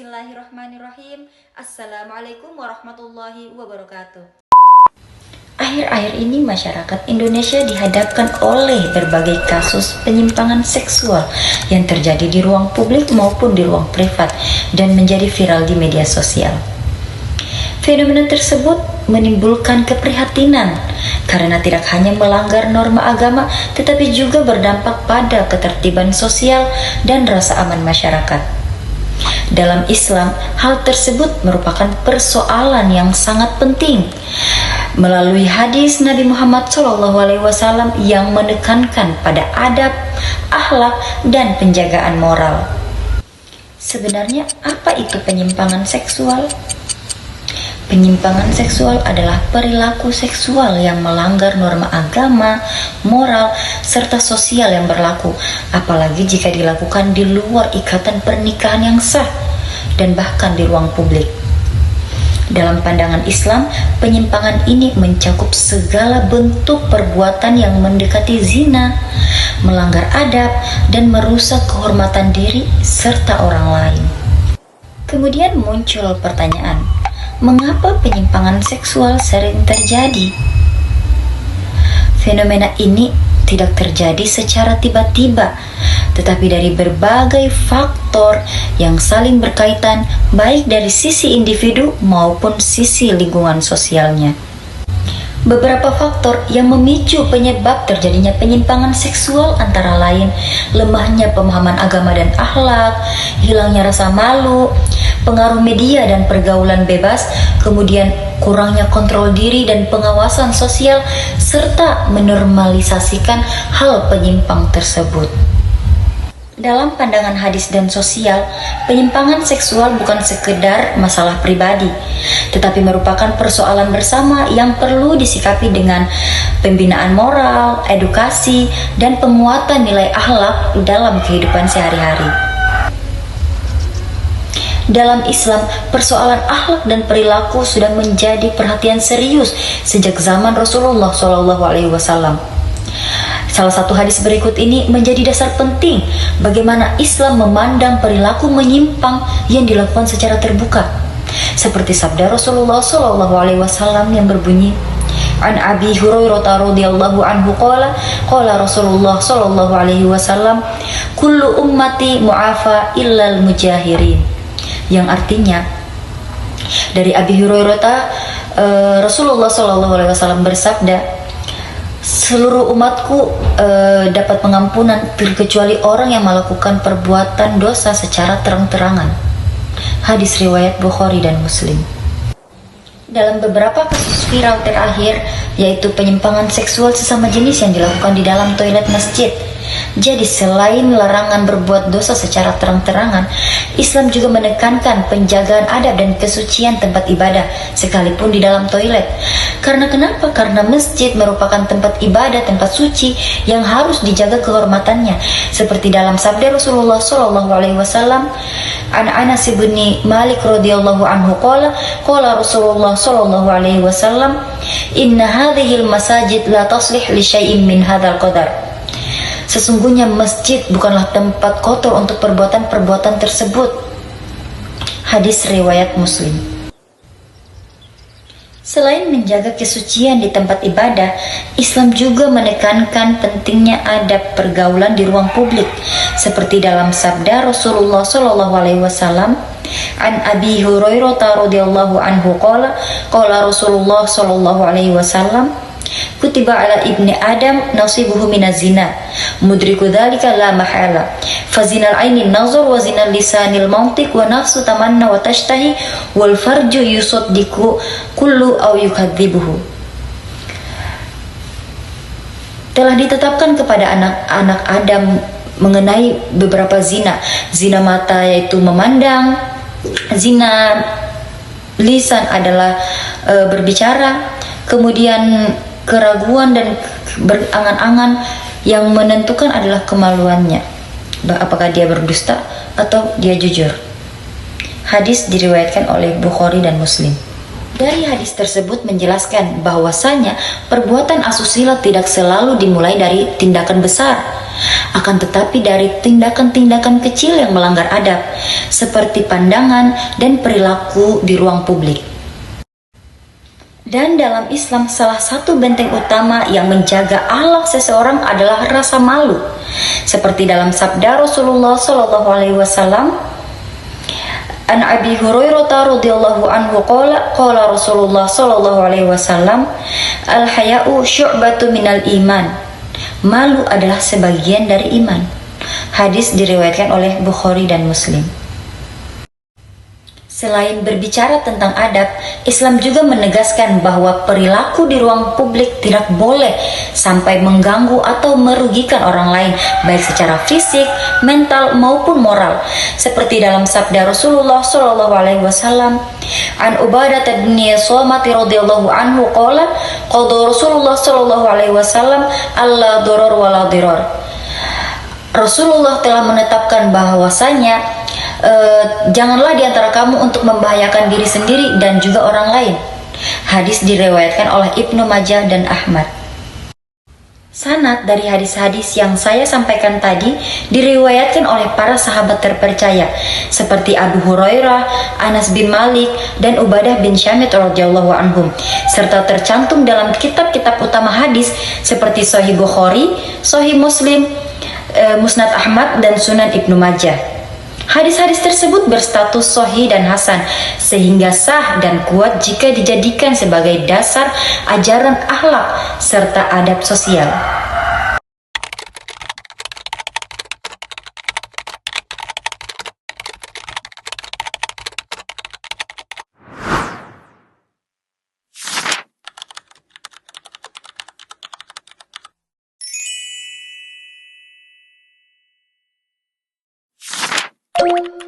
Bismillahirrahmanirrahim. Assalamualaikum warahmatullahi wabarakatuh. Akhir-akhir ini masyarakat Indonesia dihadapkan oleh berbagai kasus penyimpangan seksual yang terjadi di ruang publik maupun di ruang privat dan menjadi viral di media sosial. Fenomena tersebut menimbulkan keprihatinan karena tidak hanya melanggar norma agama tetapi juga berdampak pada ketertiban sosial dan rasa aman masyarakat. Dalam Islam, hal tersebut merupakan persoalan yang sangat penting. Melalui hadis Nabi Muhammad SAW yang menekankan pada adab, akhlak, dan penjagaan moral. Sebenarnya apa itu penyimpangan seksual? Penyimpangan seksual adalah perilaku seksual yang melanggar norma agama, moral, serta sosial yang berlaku, apalagi jika dilakukan di luar ikatan pernikahan yang sah dan bahkan di ruang publik. Dalam pandangan Islam, penyimpangan ini mencakup segala bentuk perbuatan yang mendekati zina, melanggar adab, dan merusak kehormatan diri serta orang lain. Kemudian muncul pertanyaan, mengapa penyimpangan seksual sering terjadi? Fenomena ini tidak terjadi secara tiba-tiba, tetapi dari berbagai faktor yang saling berkaitan, baik dari sisi individu maupun sisi lingkungan sosialnya. Beberapa faktor yang memicu penyebab terjadinya penyimpangan seksual antara lain lemahnya pemahaman agama dan akhlak, hilangnya rasa malu, pengaruh media dan pergaulan bebas, kemudian kurangnya kontrol diri dan pengawasan sosial, serta menormalisasikan hal penyimpang tersebut. Dalam pandangan hadis dan sosial, penyimpangan seksual bukan sekedar masalah pribadi, tetapi merupakan persoalan bersama yang perlu disikapi dengan pembinaan moral, edukasi, dan penguatan nilai akhlak dalam kehidupan sehari-hari. Dalam Islam, persoalan akhlak dan perilaku sudah menjadi perhatian serius sejak zaman Rasulullah SAW. Salah satu hadis berikut ini menjadi dasar penting bagaimana Islam memandang perilaku menyimpang yang dilakukan secara terbuka. Seperti sabda Rasulullah SAW yang berbunyi, An Abi Hurairah radhiyallahu anhu qala Rasulullah sallallahu alaihi wasallam, kullu ummati mu'afa illal mujahirin. Yang artinya dari Abi Hurairah Rasulullah sallallahu alaihi wasallam bersabda, seluruh umatku dapat pengampunan terkecuali orang yang melakukan perbuatan dosa secara terang-terangan. Hadis riwayat Bukhari dan Muslim. Dalam beberapa kasus viral terakhir, yaitu penyimpangan seksual sesama jenis yang dilakukan di dalam toilet masjid. Jadi selain larangan berbuat dosa secara terang-terangan, Islam juga menekankan penjagaan adab dan kesucian tempat ibadah sekalipun di dalam toilet. Karena kenapa? Karena masjid merupakan tempat ibadah, tempat suci yang harus dijaga kehormatannya. Seperti dalam sabda Rasulullah SAW, An Anas bin Malik radhiyallahu anhu qala Rasulullah SAW, inna hadhil masajid la taslih li syai'in min hadzal qadar. Sesungguhnya masjid bukanlah tempat kotor untuk perbuatan-perbuatan tersebut. Hadis riwayat Muslim. Selain menjaga kesucian di tempat ibadah, Islam juga menekankan pentingnya adab pergaulan di ruang publik, seperti dalam sabda Rasulullah SAW, An Abi Hurairah radhiyallahu anhu qala Rasulullah SAW, kutiba ala ibni Adam nasibuhu minaz zina mudriku dzalika la mahala fazinal aini nazar wa zinal lisanil mantiq wa nafsu tamanna wa tashtahi wal farju yusaddiqu kullu aw yukadzibuhu. Telah ditetapkan kepada anak-anak Adam mengenai beberapa zina mata yaitu memandang, zina lisan adalah berbicara, kemudian keraguan dan berangan-angan yang menentukan adalah kemaluannya, apakah dia berdusta atau dia jujur. Hadis diriwayatkan oleh Bukhari dan Muslim. Dari hadis tersebut menjelaskan bahwasanya perbuatan asusila tidak selalu dimulai dari tindakan besar, akan tetapi dari tindakan-tindakan kecil yang melanggar adab, seperti pandangan dan perilaku di ruang publik. Dan dalam Islam, salah satu benteng utama yang menjaga akhlak seseorang adalah rasa malu. Seperti dalam sabda Rasulullah SAW, An Abi Hurairah radhiyallahu anhu qala Rasulullah sallallahu alaihi wasallam, al haya'u syu'batu minal iman. Malu adalah sebagian dari iman. Hadis diriwayatkan oleh Bukhari dan Muslim. Selain berbicara tentang adab, Islam juga menegaskan bahwa perilaku di ruang publik tidak boleh sampai mengganggu atau merugikan orang lain, baik secara fisik, mental maupun moral. Seperti dalam sabda Rasulullah Shallallahu Alaihi Wasallam, An Ubadah bin Samit radhiyallahu anhu qala qala Rasulullah Shallallahu Alaihi Wasallam alla doror wala diror. Rasulullah telah menetapkan bahwasanya janganlah diantara kamu untuk membahayakan diri sendiri dan juga orang lain. Hadis diriwayatkan oleh Ibnu Majah dan Ahmad. Sanad dari hadis-hadis yang saya sampaikan tadi diriwayatkan oleh para sahabat terpercaya seperti Abu Hurairah, Anas bin Malik, dan Ubadah bin Syamit radhiyallahu anhum, serta tercantum dalam kitab-kitab utama hadis seperti Sahih Bukhari, Sahih Muslim, Musnad Ahmad, dan Sunan Ibnu Majah. Hadis-hadis tersebut berstatus sahih dan hasan, sehingga sah dan kuat jika dijadikan sebagai dasar ajaran akhlak serta adab sosial. Thank you.